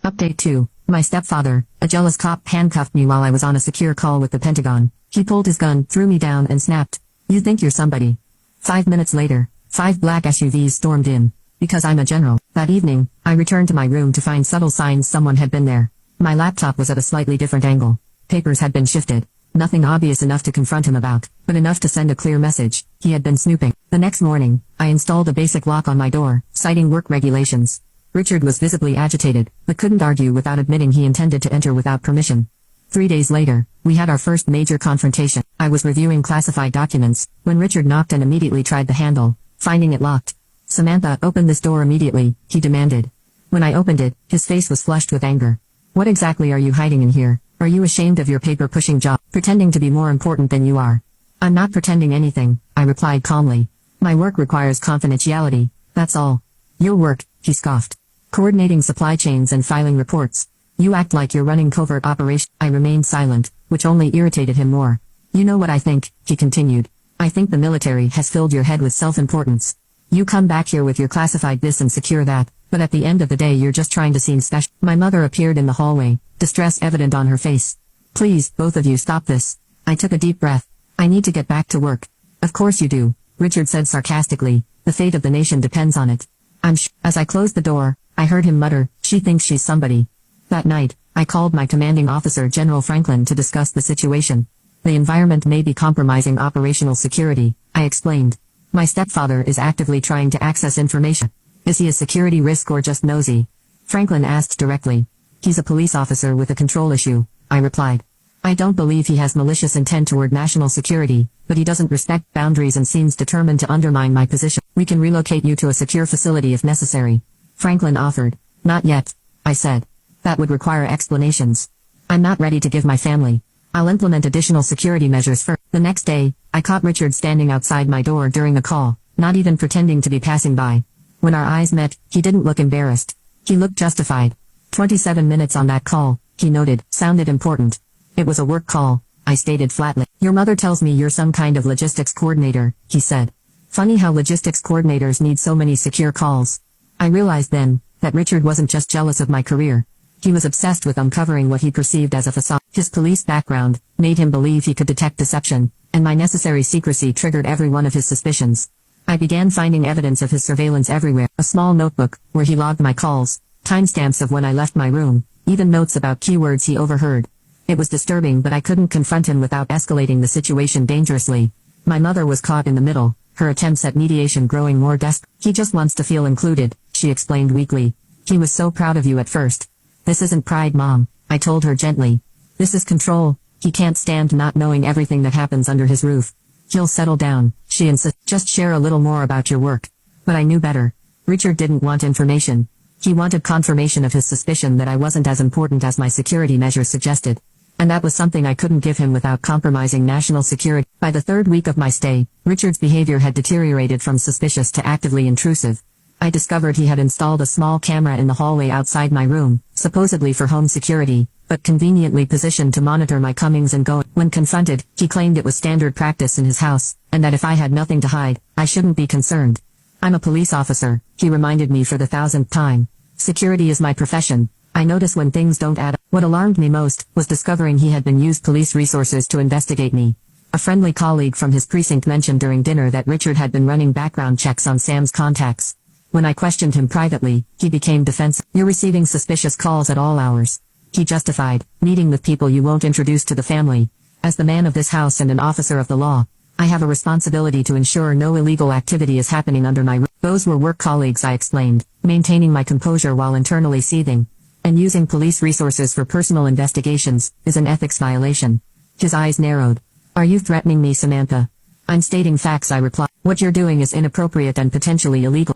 Update 2. My stepfather, a jealous cop, handcuffed me while I was on a secure call with the Pentagon. He pulled his gun, threw me down and snapped, "You think you're somebody." 5 minutes later, 5 black SUVs stormed in. Because I'm a general. That evening, I returned to my room to find subtle signs someone had been there. My laptop was at a slightly different angle. Papers had been shifted. Nothing obvious enough to confront him about, but enough to send a clear message. He had been snooping. The next morning, I installed a basic lock on my door, citing work regulations. Richard was visibly agitated, but couldn't argue without admitting he intended to enter without permission. 3 days later, we had our first major confrontation. I was reviewing classified documents, when Richard knocked and immediately tried the handle, finding it locked. "Samantha, open this door immediately," he demanded. When I opened it, his face was flushed with anger. "What exactly are you hiding in here? Are you ashamed of your paper-pushing job, pretending to be more important than you are?" "I'm not pretending anything," I replied calmly. "My work requires confidentiality, that's all." "Your work," he scoffed. "Coordinating supply chains and filing reports. You act like you're running covert operations." I remained silent, which only irritated him more. "You know what I think," he continued. "I think the military has filled your head with self-importance. You come back here with your classified this and secure that, but at the end of the day you're just trying to seem special." My mother appeared in the hallway, distress evident on her face. "Please, both of you stop this." I took a deep breath. "I need to get back to work." "Of course you do," Richard said sarcastically. "The fate of the nation depends on it." As I closed the door, I heard him mutter, "She thinks she's somebody." That night, I called my commanding officer General Franklin to discuss the situation. "The environment may be compromising operational security," I explained. "My stepfather is actively trying to access information. Is he a security risk or just nosy?" Franklin asked directly. "He's a police officer with a control issue," I replied. "I don't believe he has malicious intent toward national security, but he doesn't respect boundaries and seems determined to undermine my position. We can relocate you to a secure facility if necessary." Franklin offered. "Not yet," I said. "That would require explanations. I'm not ready to give my family. I'll implement additional security measures first." The next day, I caught Richard standing outside my door during a call, not even pretending to be passing by. When our eyes met, he didn't look embarrassed. He looked justified. 27 minutes on that call, he noted, sounded important. "It was a work call," I stated flatly. "Your mother tells me you're some kind of logistics coordinator," he said. "Funny how logistics coordinators need so many secure calls." I realized then that Richard wasn't just jealous of my career. He was obsessed with uncovering what he perceived as a facade. His police background made him believe he could detect deception, and my necessary secrecy triggered every one of his suspicions. I began finding evidence of his surveillance everywhere. A small notebook, where he logged my calls, timestamps of when I left my room, even notes about keywords he overheard. It was disturbing, but I couldn't confront him without escalating the situation dangerously. My mother was caught in the middle, her attempts at mediation growing more desperate. "He just wants to feel included," she explained weakly. "He was so proud of you at first." "This isn't pride, Mom," I told her gently. "This is control. He can't stand not knowing everything that happens under his roof." "He'll settle down," she insisted. "Just share a little more about your work." But I knew better. Richard didn't want information. He wanted confirmation of his suspicion that I wasn't as important as my security measures suggested. And that was something I couldn't give him without compromising national security. By the 3rd week of my stay, Richard's behavior had deteriorated from suspicious to actively intrusive. I discovered he had installed a small camera in the hallway outside my room, supposedly for home security, but conveniently positioned to monitor my comings and goings. When confronted, he claimed it was standard practice in his house, and that if I had nothing to hide, I shouldn't be concerned. "I'm a police officer," he reminded me for the 1000th time. "Security is my profession. I notice when things don't add up." What alarmed me most was discovering he had been used police resources to investigate me. A friendly colleague from his precinct mentioned during dinner that Richard had been running background checks on Sam's contacts. When I questioned him privately, he became defensive. "You're receiving suspicious calls at all hours," he justified, "meeting with people you won't introduce to the family. As the man of this house and an officer of the law, I have a responsibility to ensure no illegal activity is happening under my roof." "Those were work colleagues," I explained, maintaining my composure while internally seething. "And using police resources for personal investigations is an ethics violation." His eyes narrowed. "Are you threatening me, Samantha?" "I'm stating facts," I replied. "What you're doing is inappropriate and potentially illegal."